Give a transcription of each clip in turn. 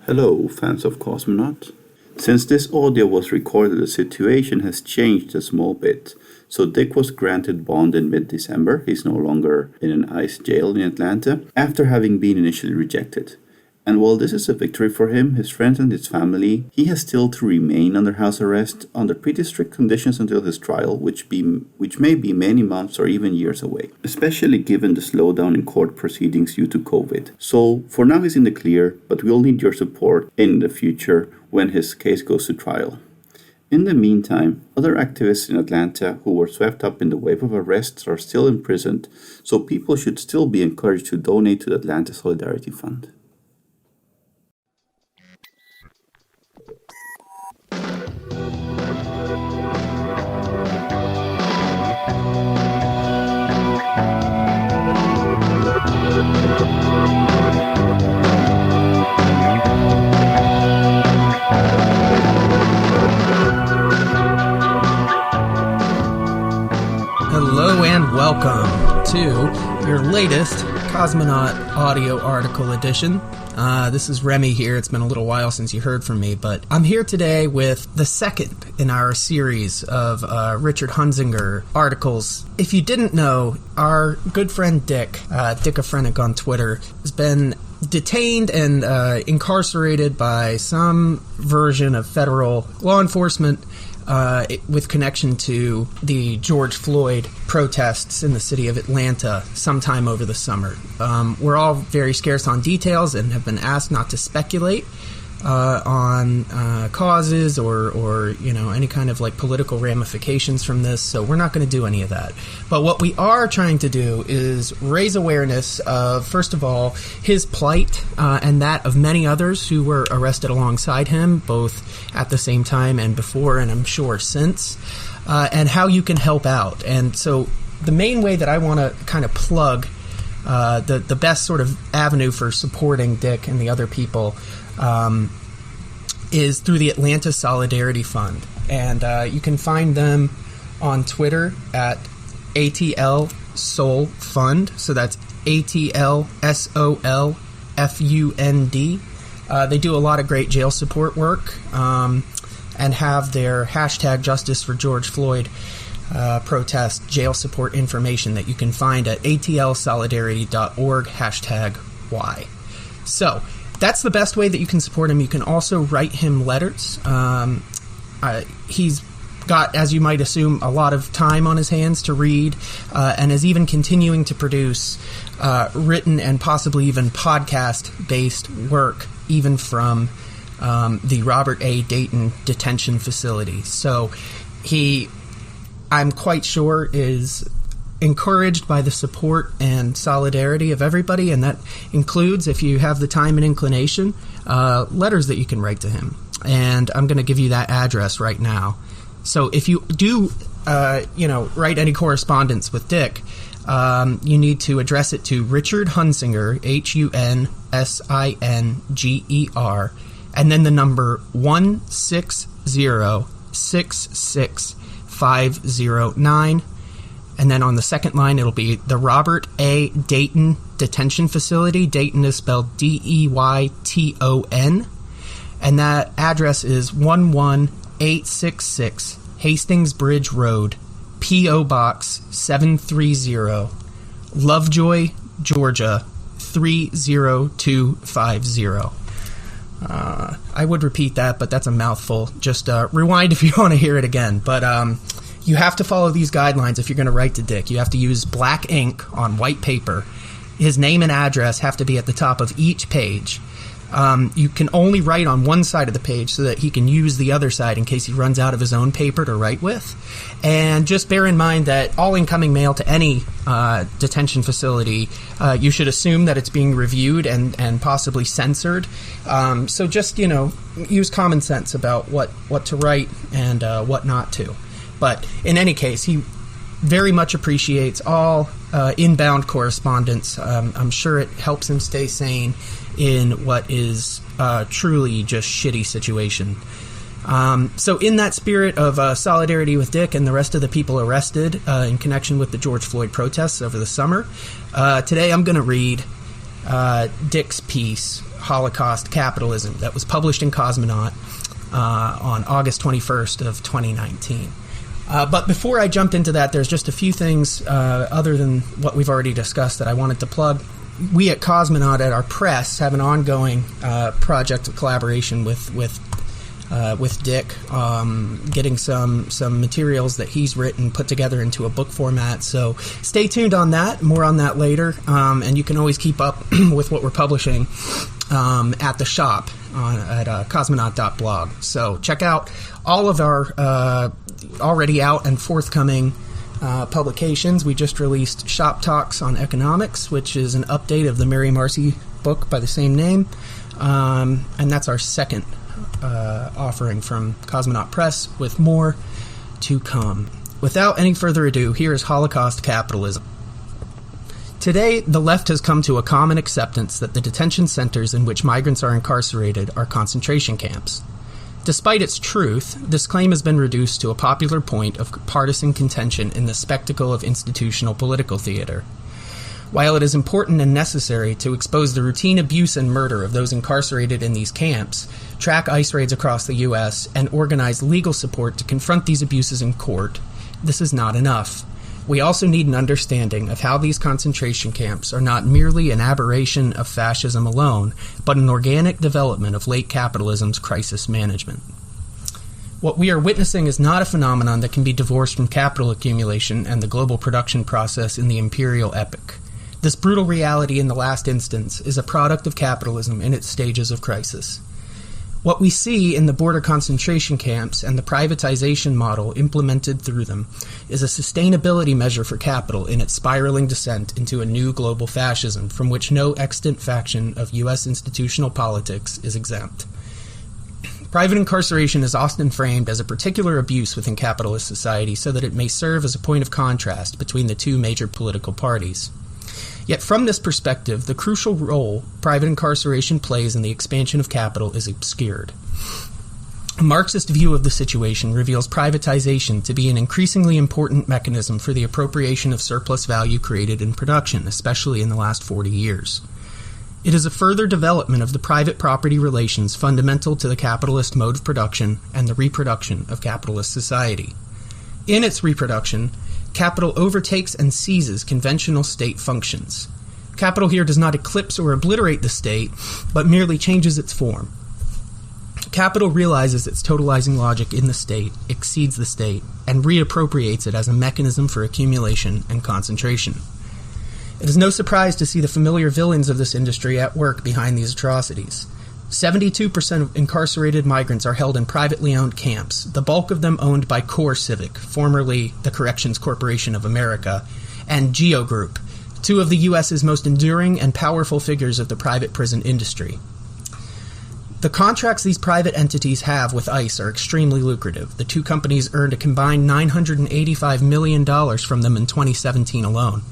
Hello, fans of Cosmonaut. Since this audio was recorded, the situation has changed a small bit. So Dick was granted bond in mid-December. He's no longer in an ICE jail in Atlanta, after having been initially rejected. And while this is a victory for him, his friends and his family, he has still to remain under house arrest under pretty strict conditions until his trial, which may be many months or even years away, especially given the slowdown in court proceedings due to COVID. So for now he's in the clear, but we'll need your support in the future when his case goes to trial. In the meantime, other activists in Atlanta who were swept up in the wave of arrests are still imprisoned, so people should still be encouraged to donate to the Atlanta Solidarity Fund. Hello and welcome to your latest Cosmonaut audio article edition. This is Remi here. It's been a little while since you heard from me, but I'm here today with the second in our series of Richard Hunsinger articles. If you didn't know, our good friend Dick Afrenic on Twitter, has been detained and incarcerated by some version of federal law enforcement with connection to the George Floyd protests in the city of Atlanta sometime over the summer. We're all very scarce on details and have been asked not to speculate on causes or any kind of like political ramifications from this, so we're not going to do any of that. But what we are trying to do is raise awareness of, first of all, his plight and that of many others who were arrested alongside him, both at the same time and before, and I'm sure since, and how you can help out. And so the main way that I want to kind of plug the best sort of avenue for supporting Dick and the other people is through the Atlanta Solidarity Fund. And you can find them on Twitter at ATL Sol Fund. So that's ATLSOLFUND. They do a lot of great jail support work and have their hashtag Justice for George Floyd protest jail support information that you can find at atlsolidarity.org #Y. So that's the best way that you can support him. You can also write him letters. He's got, as you might assume, a lot of time on his hands to read and is even continuing to produce written and possibly even podcast-based work, even from the Robert A. Dayton detention facility. So he, I'm quite sure, is encouraged by the support and solidarity of everybody, and that includes, if you have the time and inclination, letters that you can write to him. And I'm going to give you that address right now. So if you do, write any correspondence with Dick, you need to address it to Richard Hunsinger, HUNSINGER, and then the number 160665509. And then on the second line, it'll be the Robert A. Dayton Detention Facility. Dayton is spelled DEYTON. And that address is 11866 Hastings Bridge Road, P.O. Box 730, Lovejoy, Georgia 30250. I would repeat that, but that's a mouthful. Just rewind if you want to hear it again. But you have to follow these guidelines if you're going to write to Dick. You have to use black ink on white paper. His name and address have to be at the top of each page. You can only write on one side of the page so that he can use the other side in case he runs out of his own paper to write with. And just bear in mind that all incoming mail to any detention facility, you should assume that it's being reviewed and possibly censored. So just, use common sense about what to write and what not to. But in any case, he very much appreciates all inbound correspondence. I'm sure it helps him stay sane in what is truly just shitty situation. So in that spirit of solidarity with Dick and the rest of the people arrested in connection with the George Floyd protests over the summer, today I'm going to read Dick's piece, Holocaust Capitalism that was published in Cosmonaut on August 21st of 2019. But before I jump into that, there's just a few things other than what we've already discussed that I wanted to plug. We at Cosmonaut at our press have an ongoing project of collaboration with Dick, getting some materials that he's written put together into a book format. So stay tuned on that. More on that later. And you can always keep up with what we're publishing at the shop at cosmonaut.blog. So check out all of our already out and forthcoming publications. We just released Shop Talks on Economics, which is an update of the Mary Marcy book by the same name. And that's our second offering from Cosmonaut Press, with more to come. Without any further ado, here is Holocaust Capitalism. Today, the left has come to a common acceptance that the detention centers in which migrants are incarcerated are concentration camps. Despite its truth, this claim has been reduced to a popular point of partisan contention in the spectacle of institutional political theater. While it is important and necessary to expose the routine abuse and murder of those incarcerated in these camps, track ICE raids across the U.S., and organize legal support to confront these abuses in court, this is not enough. We also need an understanding of how these concentration camps are not merely an aberration of fascism alone, but an organic development of late capitalism's crisis management. What we are witnessing is not a phenomenon that can be divorced from capital accumulation and the global production process in the imperial epoch. This brutal reality in the last instance is a product of capitalism in its stages of crisis. What we see in the border concentration camps and the privatization model implemented through them is a sustainability measure for capital in its spiraling descent into a new global fascism from which no extant faction of U.S. institutional politics is exempt. Private incarceration is often framed as a particular abuse within capitalist society so that it may serve as a point of contrast between the two major political parties. Yet from this perspective, the crucial role private incarceration plays in the expansion of capital is obscured. A Marxist view of the situation reveals privatization to be an increasingly important mechanism for the appropriation of surplus value created in production, especially in the last 40 years. It is a further development of the private property relations fundamental to the capitalist mode of production and the reproduction of capitalist society. In its reproduction, capital overtakes and seizes conventional state functions. Capital here does not eclipse or obliterate the state, but merely changes its form. Capital realizes its totalizing logic in the state, exceeds the state, and reappropriates it as a mechanism for accumulation and concentration. It is no surprise to see the familiar villains of this industry at work behind these atrocities. 72% of incarcerated migrants are held in privately owned camps, the bulk of them owned by Core Civic, formerly the Corrections Corporation of America, and Geo Group, two of the U.S.'s most enduring and powerful figures of the private prison industry. The contracts these private entities have with ICE are extremely lucrative. The two companies earned a combined $985 million from them in 2017 alone.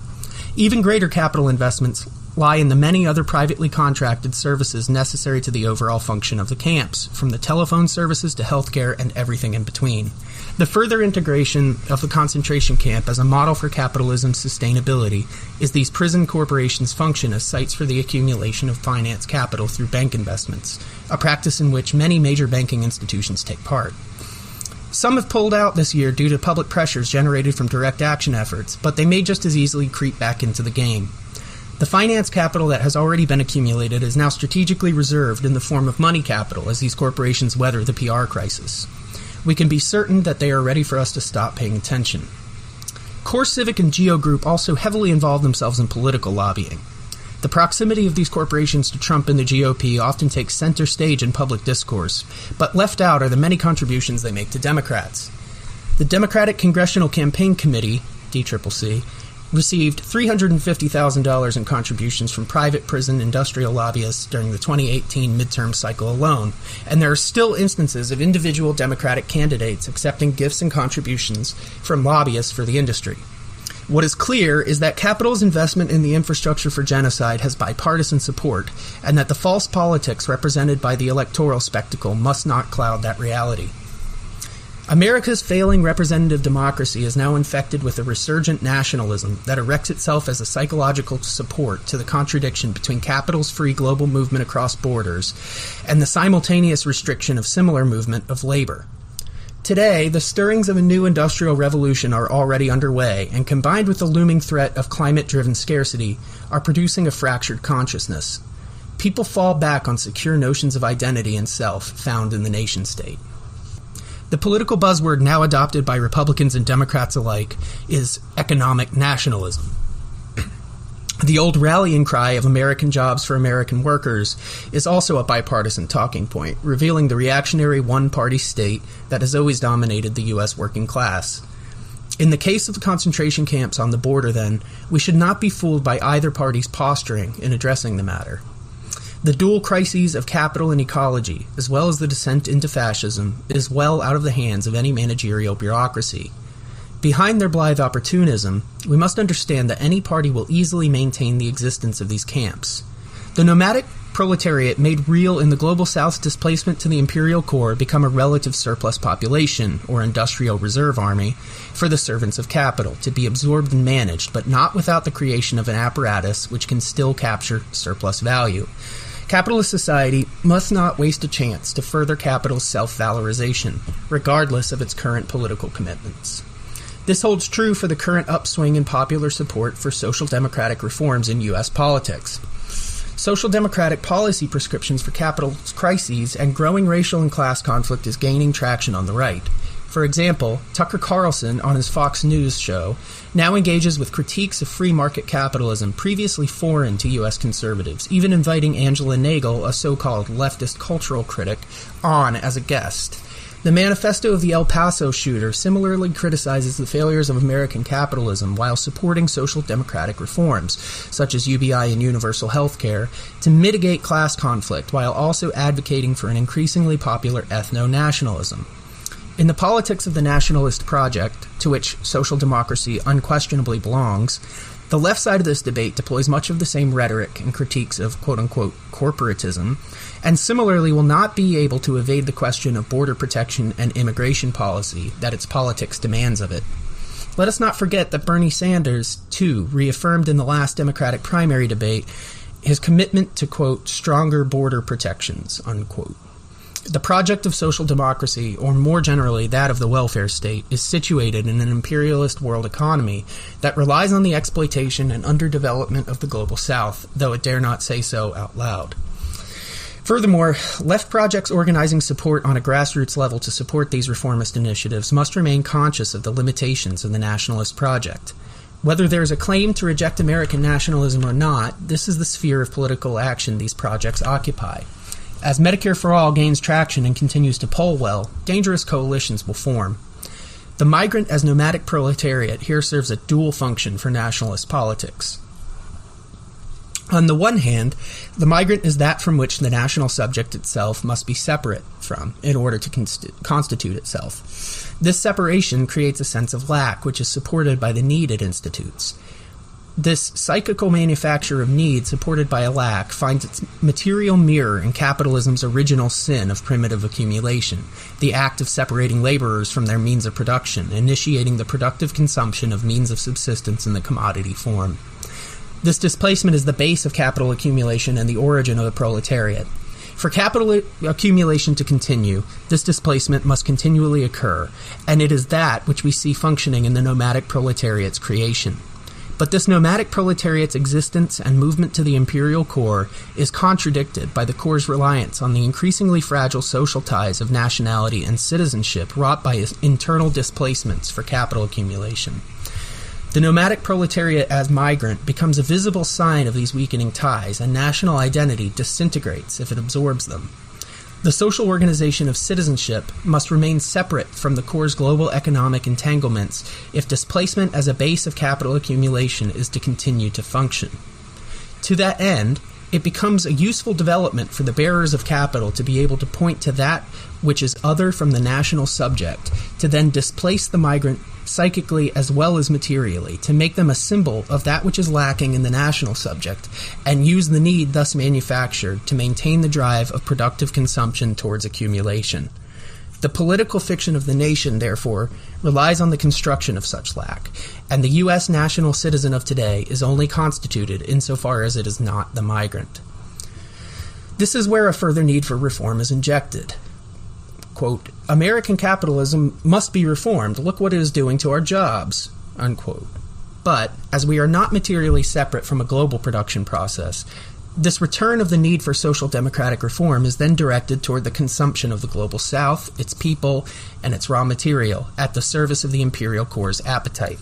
Even greater capital investments lie in the many other privately contracted services necessary to the overall function of the camps, from the telephone services to healthcare and everything in between. The further integration of the concentration camp as a model for capitalism's sustainability is these prison corporations function as sites for the accumulation of finance capital through bank investments, a practice in which many major banking institutions take part. Some have pulled out this year due to public pressures generated from direct action efforts, but they may just as easily creep back into the game. The finance capital that has already been accumulated is now strategically reserved in the form of money capital as these corporations weather the PR crisis. We can be certain that they are ready for us to stop paying attention. Core Civic and Geo Group also heavily involve themselves in political lobbying. The proximity of these corporations to Trump and the GOP often takes center stage in public discourse, but left out are the many contributions they make to Democrats. The Democratic Congressional Campaign Committee, DCCC, received $350,000 in contributions from private prison industrial lobbyists during the 2018 midterm cycle alone, and there are still instances of individual Democratic candidates accepting gifts and contributions from lobbyists for the industry. What is clear is that capital's investment in the infrastructure for genocide has bipartisan support, and that the false politics represented by the electoral spectacle must not cloud that reality. America's failing representative democracy is now infected with a resurgent nationalism that erects itself as a psychological support to the contradiction between capital's free global movement across borders and the simultaneous restriction of similar movement of labor. Today, the stirrings of a new industrial revolution are already underway, and combined with the looming threat of climate-driven scarcity, are producing a fractured consciousness. People fall back on secure notions of identity and self found in the nation-state. The political buzzword now adopted by Republicans and Democrats alike is economic nationalism. The old rallying cry of American jobs for American workers is also a bipartisan talking point, revealing the reactionary one-party state that has always dominated the U.S. working class. In the case of the concentration camps on the border, then, we should not be fooled by either party's posturing in addressing the matter. The dual crises of capital and ecology, as well as the descent into fascism, is well out of the hands of any managerial bureaucracy. Behind their blithe opportunism, we must understand that any party will easily maintain the existence of these camps. The nomadic proletariat made real in the global South's displacement to the imperial core become a relative surplus population, or industrial reserve army, for the servants of capital, to be absorbed and managed, but not without the creation of an apparatus which can still capture surplus value. Capitalist society must not waste a chance to further capital's self-valorization, regardless of its current political commitments. This holds true for the current upswing in popular support for social democratic reforms in U.S. politics. Social democratic policy prescriptions for capital's crises and growing racial and class conflict is gaining traction on the right. For example, Tucker Carlson on his Fox News show now engages with critiques of free market capitalism previously foreign to U.S. conservatives, even inviting Angela Nagel, a so-called leftist cultural critic, on as a guest. The manifesto of the El Paso shooter similarly criticizes the failures of American capitalism while supporting social democratic reforms, such as UBI and universal health care, to mitigate class conflict while also advocating for an increasingly popular ethno-nationalism. In the politics of the nationalist project, to which social democracy unquestionably belongs, the left side of this debate deploys much of the same rhetoric and critiques of quote-unquote corporatism, and similarly will not be able to evade the question of border protection and immigration policy that its politics demands of it. Let us not forget that Bernie Sanders, too, reaffirmed in the last Democratic primary debate his commitment to, quote, stronger border protections, unquote. The project of social democracy, or more generally that of the welfare state, is situated in an imperialist world economy that relies on the exploitation and underdevelopment of the global South, though it dare not say so out loud. Furthermore, left projects organizing support on a grassroots level to support these reformist initiatives must remain conscious of the limitations of the nationalist project. Whether there is a claim to reject American nationalism or not, this is the sphere of political action these projects occupy. As Medicare for All gains traction and continues to poll well, dangerous coalitions will form. The migrant as nomadic proletariat here serves a dual function for nationalist politics. On the one hand, the migrant is that from which the national subject itself must be separate from in order to constitute itself. This separation creates a sense of lack, which is supported by the need it institutes. This psychical manufacture of need supported by a lack finds its material mirror in capitalism's original sin of primitive accumulation, the act of separating laborers from their means of production, initiating the productive consumption of means of subsistence in the commodity form. This displacement is the base of capital accumulation and the origin of the proletariat. For capital accumulation to continue, this displacement must continually occur, and it is that which we see functioning in the nomadic proletariat's creation. But this nomadic proletariat's existence and movement to the imperial core is contradicted by the core's reliance on the increasingly fragile social ties of nationality and citizenship wrought by internal displacements for capital accumulation. The nomadic proletariat as migrant becomes a visible sign of these weakening ties, and national identity disintegrates if it absorbs them. The social organization of citizenship must remain separate from the core's global economic entanglements if displacement as a base of capital accumulation is to continue to function. To that end, it becomes a useful development for the bearers of capital to be able to point to that which is other from the national subject, to then displace the migrant psychically as well as materially, to make them a symbol of that which is lacking in the national subject, and use the need thus manufactured to maintain the drive of productive consumption towards accumulation. The political fiction of the nation, therefore, relies on the construction of such lack, and the U.S. national citizen of today is only constituted insofar as it is not the migrant. This is where a further need for reform is injected. Quote, American capitalism must be reformed. Look what it is doing to our jobs. Unquote. But, as we are not materially separate from a global production process, this return of the need for social democratic reform is then directed toward the consumption of the global South, its people, and its raw material, at the service of the imperial core's appetite.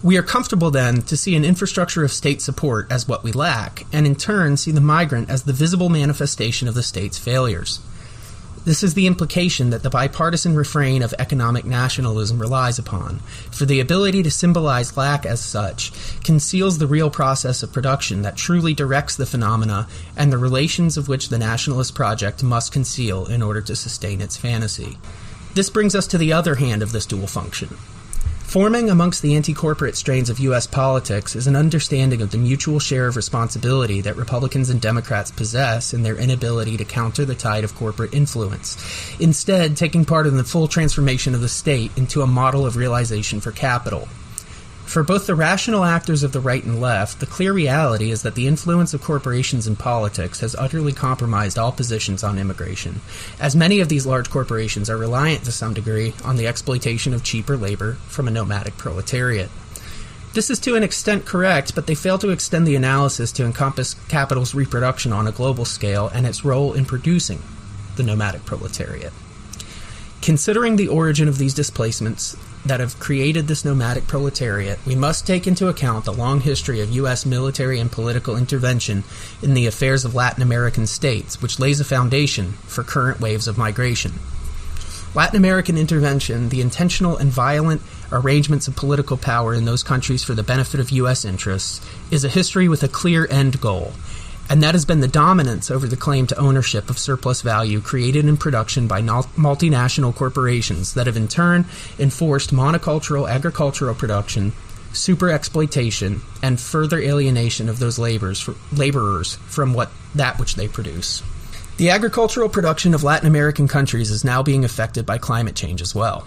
We are comfortable, then, to see an infrastructure of state support as what we lack, and in turn see the migrant as the visible manifestation of the state's failures. This is the implication that the bipartisan refrain of economic nationalism relies upon, for the ability to symbolize lack as such conceals the real process of production that truly directs the phenomena and the relations of which the nationalist project must conceal in order to sustain its fantasy. This brings us to the other hand of this dual function. Forming amongst the anti-corporate strains of U.S. politics is an understanding of the mutual share of responsibility that Republicans and Democrats possess in their inability to counter the tide of corporate influence, instead taking part in the full transformation of the state into a model of realization for capital. For both the rational actors of the right and left, the clear reality is that the influence of corporations in politics has utterly compromised all positions on immigration, as many of these large corporations are reliant to some degree on the exploitation of cheaper labor from a nomadic proletariat. This is to an extent correct, but they fail to extend the analysis to encompass capital's reproduction on a global scale and its role in producing the nomadic proletariat. Considering the origin of these displacements that have created this nomadic proletariat, we must take into account the long history of U.S. military and political intervention in the affairs of Latin American states, which lays a foundation for current waves of migration. Latin American intervention, the intentional and violent arrangements of political power in those countries for the benefit of U.S. interests, is a history with a clear end goal, and that has been the dominance over the claim to ownership of surplus value created in production by multinational corporations that have in turn enforced monocultural agricultural production, super-exploitation, and further alienation of those laborers from that which they produce. The agricultural production of Latin American countries is now being affected by climate change as well.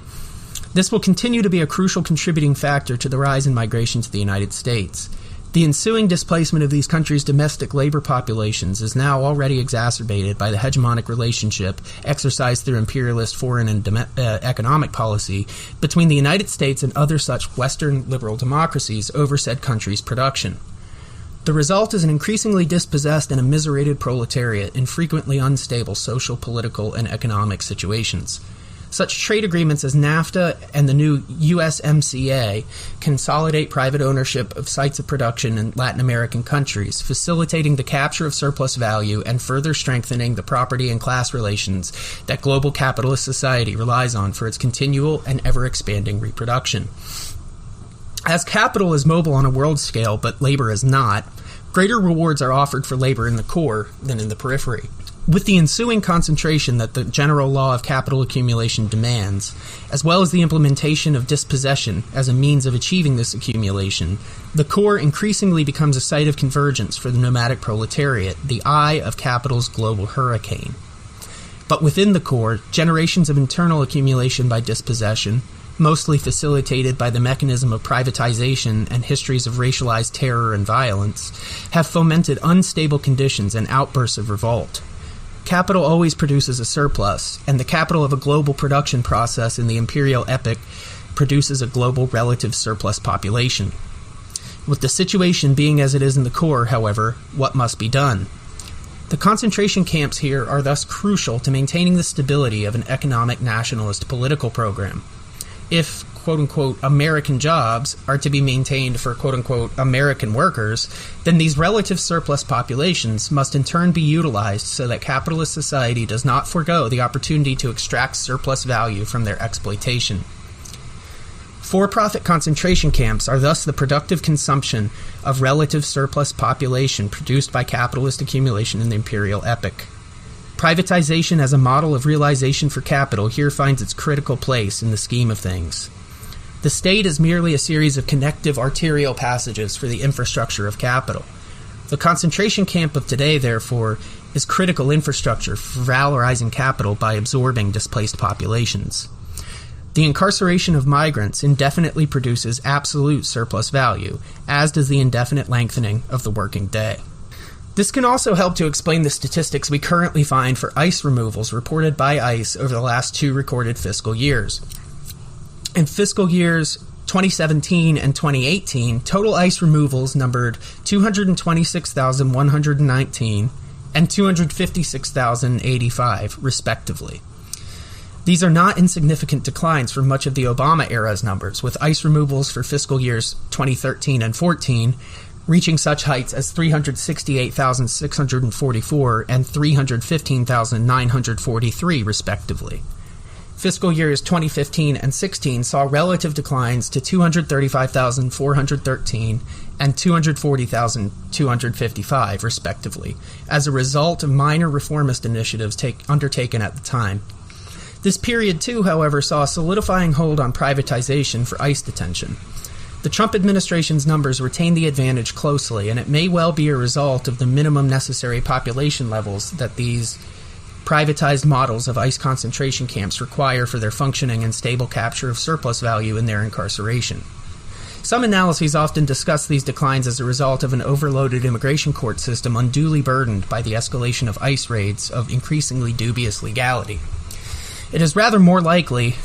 This will continue to be a crucial contributing factor to the rise in migration to the United States. The ensuing displacement of these countries' domestic labor populations is now already exacerbated by the hegemonic relationship exercised through imperialist foreign and economic policy between the United States and other such Western liberal democracies over said countries' production. The result is an increasingly dispossessed and immiserated proletariat in frequently unstable social, political, and economic situations. Such trade agreements as NAFTA and the new USMCA consolidate private ownership of sites of production in Latin American countries, facilitating the capture of surplus value and further strengthening the property and class relations that global capitalist society relies on for its continual and ever-expanding reproduction. As capital is mobile on a world scale, but labor is not, greater rewards are offered for labor in the core than in the periphery. With the ensuing concentration that the general law of capital accumulation demands, as well as the implementation of dispossession as a means of achieving this accumulation, the core increasingly becomes a site of convergence for the nomadic proletariat, the eye of capital's global hurricane. But within the core, generations of internal accumulation by dispossession, mostly facilitated by the mechanism of privatization and histories of racialized terror and violence, have fomented unstable conditions and outbursts of revolt. Capital always produces a surplus, and the capital of a global production process in the imperial epoch produces a global relative surplus population. With the situation being as it is in the core, however, what must be done? The concentration camps here are thus crucial to maintaining the stability of an economic nationalist political program. If, quote-unquote, American jobs are to be maintained for, quote-unquote, American workers, then these relative surplus populations must in turn be utilized so that capitalist society does not forego the opportunity to extract surplus value from their exploitation. For-profit concentration camps are thus the productive consumption of relative surplus population produced by capitalist accumulation in the imperial epoch. Privatization as a model of realization for capital here finds its critical place in the scheme of things. The state is merely a series of connective arterial passages for the infrastructure of capital. The concentration camp of today, therefore, is critical infrastructure for valorizing capital by absorbing displaced populations. The incarceration of migrants indefinitely produces absolute surplus value, as does the indefinite lengthening of the working day. This can also help to explain the statistics we currently find for ICE removals reported by ICE over the last 2 recorded fiscal years. In fiscal years 2017 and 2018, total ICE removals numbered 226,119 and 256,085, respectively. These are not insignificant declines from much of the Obama-era's numbers, with ICE removals for fiscal years 2013 and 14 reaching such heights as 368,644 and 315,943, respectively. Fiscal years 2015 and 16 saw relative declines to 235,413 and 240,255, respectively, as a result of minor reformist initiatives undertaken at the time. This period, too, however, saw a solidifying hold on privatization for ICE detention. The Trump administration's numbers retain the advantage closely, and it may well be a result of the minimum necessary population levels that these privatized models of ICE concentration camps require for their functioning and stable capture of surplus value in their incarceration. Some analyses often discuss these declines as a result of an overloaded immigration court system unduly burdened by the escalation of ICE raids of increasingly dubious legality. It is rather more likely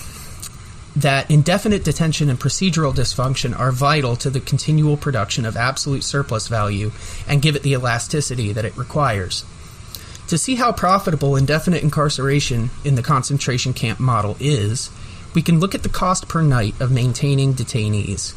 that indefinite detention and procedural dysfunction are vital to the continual production of absolute surplus value and give it the elasticity that it requires. To see how profitable indefinite incarceration in the concentration camp model is, we can look at the cost per night of maintaining detainees.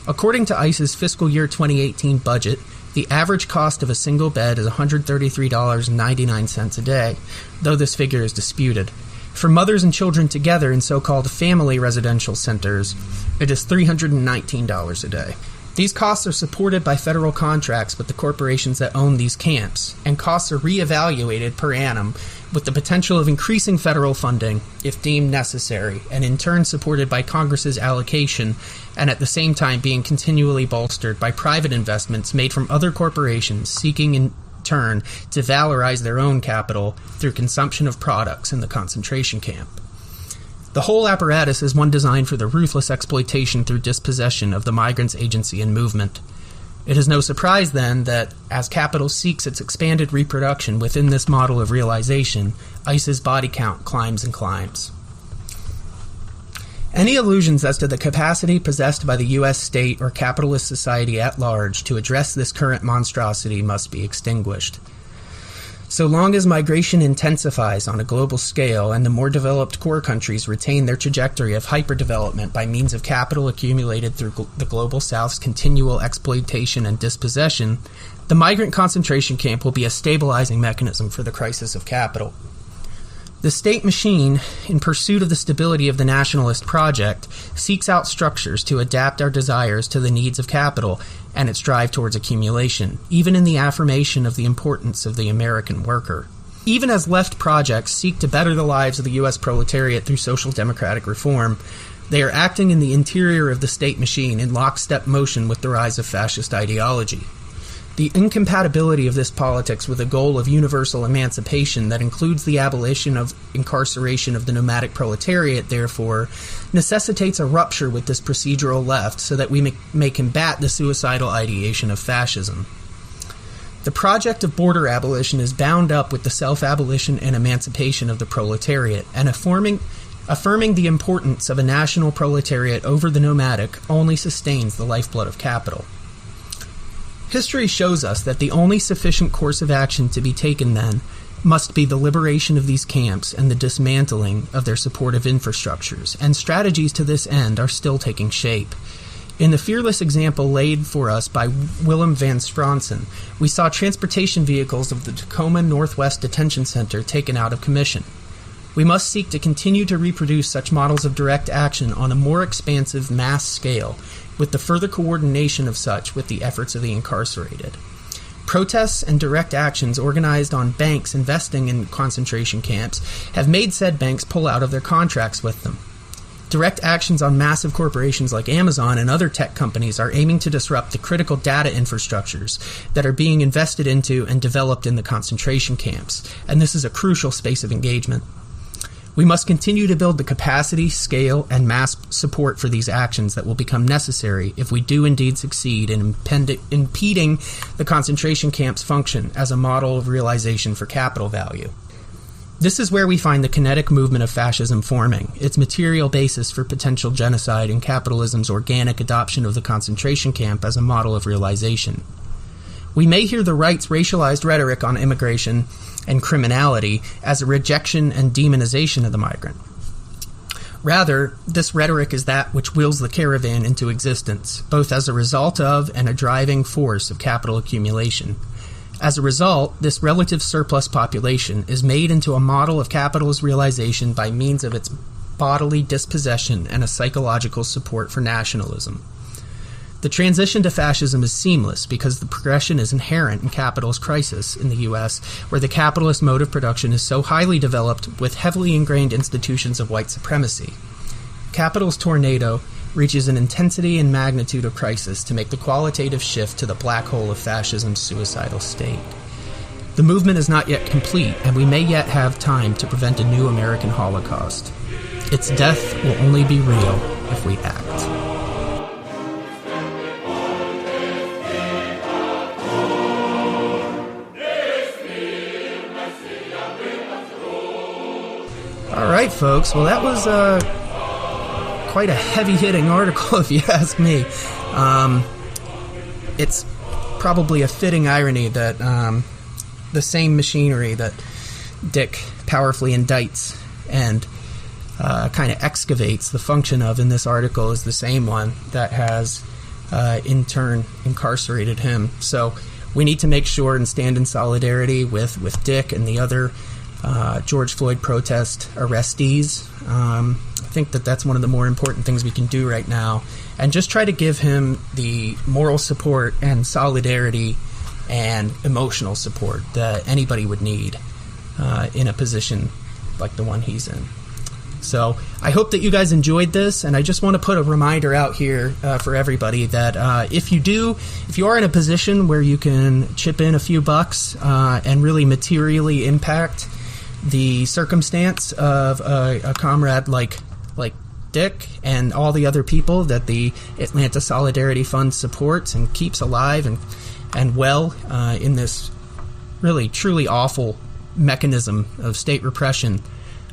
According to ICE's fiscal year 2018 budget, the average cost of a single bed is $133.99 a day, though this figure is disputed. For mothers and children together in so-called family residential centers, it is $319 a day. These costs are supported by federal contracts with the corporations that own these camps, and costs are reevaluated per annum with the potential of increasing federal funding if deemed necessary, and in turn supported by Congress's allocation, and at the same time being continually bolstered by private investments made from other corporations seeking in turn to valorize their own capital through consumption of products in the concentration camp. The whole apparatus is one designed for the ruthless exploitation through dispossession of the migrants' agency and movement. It is no surprise, then, that as capital seeks its expanded reproduction within this model of realization, ICE's body count climbs and climbs. Any illusions as to the capacity possessed by the U.S. state or capitalist society at large to address this current monstrosity must be extinguished. So long as migration intensifies on a global scale and the more developed core countries retain their trajectory of hyperdevelopment by means of capital accumulated through the Global South's continual exploitation and dispossession, the migrant concentration camp will be a stabilizing mechanism for the crisis of capital. The state machine, in pursuit of the stability of the nationalist project, seeks out structures to adapt our desires to the needs of capital and its drive towards accumulation, even in the affirmation of the importance of the American worker. Even as left projects seek to better the lives of the U.S. proletariat through social democratic reform, they are acting in the interior of the state machine in lockstep motion with the rise of fascist ideology. The incompatibility of this politics with a goal of universal emancipation that includes the abolition of incarceration of the nomadic proletariat, therefore, necessitates a rupture with this procedural left so that we may combat the suicidal ideation of fascism. The project of border abolition is bound up with the self-abolition and emancipation of the proletariat, and affirming the importance of a national proletariat over the nomadic only sustains the lifeblood of capital. History shows us that the only sufficient course of action to be taken then must be the liberation of these camps and the dismantling of their supportive infrastructures, and strategies to this end are still taking shape. In the fearless example laid for us by Willem van Spronsen, we saw transportation vehicles of the Tacoma Northwest Detention Center taken out of commission. We must seek to continue to reproduce such models of direct action on a more expansive mass scale, with the further coordination of such with the efforts of the incarcerated. Protests and direct actions organized on banks investing in concentration camps have made said banks pull out of their contracts with them. Direct actions on massive corporations like Amazon and other tech companies are aiming to disrupt the critical data infrastructures that are being invested into and developed in the concentration camps, and this is a crucial space of engagement. We must continue to build the capacity, scale, and mass support for these actions that will become necessary if we do indeed succeed in impeding the concentration camp's function as a model of realization for capital value. This is where we find the kinetic movement of fascism forming, its material basis for potential genocide and capitalism's organic adoption of the concentration camp as a model of realization. We may hear the right's racialized rhetoric on immigration and criminality as a rejection and demonization of the migrant. Rather, this rhetoric is that which wills the caravan into existence, both as a result of and a driving force of capital accumulation. As a result, this relative surplus population is made into a model of capital's realization by means of its bodily dispossession and a psychological support for nationalism. The transition to fascism is seamless because the progression is inherent in capital's crisis in the U.S., where the capitalist mode of production is so highly developed with heavily ingrained institutions of white supremacy. Capital's tornado reaches an intensity and magnitude of crisis to make the qualitative shift to the black hole of fascism's suicidal state. The movement is not yet complete, and we may yet have time to prevent a new American Holocaust. Its death will only be real if we act. All right, folks. Well, that was quite a heavy-hitting article, if you ask me. It's probably a fitting irony that the same machinery that Dick powerfully indicts and kind of excavates the function of in this article is the same one that has, in turn, incarcerated him. So we need to make sure and stand in solidarity with Dick and the other George Floyd protest arrestees. I think that that's one of the more important things we can do right now, and just try to give him the moral support and solidarity and emotional support that anybody would need in a position like the one he's in. So I hope that you guys enjoyed this, and I just want to put a reminder out here for everybody that if you are in a position where you can chip in a few bucks and really materially impact the circumstance of a comrade like Dick and all the other people that the Atlanta Solidarity Fund supports and keeps alive and well in this really truly awful mechanism of state repression,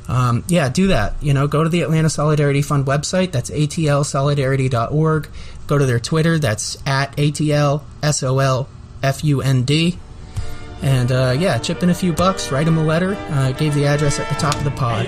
do that. Go to the Atlanta Solidarity Fund website. That's atlsolidarity.org. Go to their Twitter. That's at ATLSOLFUND. And chip in a few bucks, write them a letter. Gave the address at the top of the pod.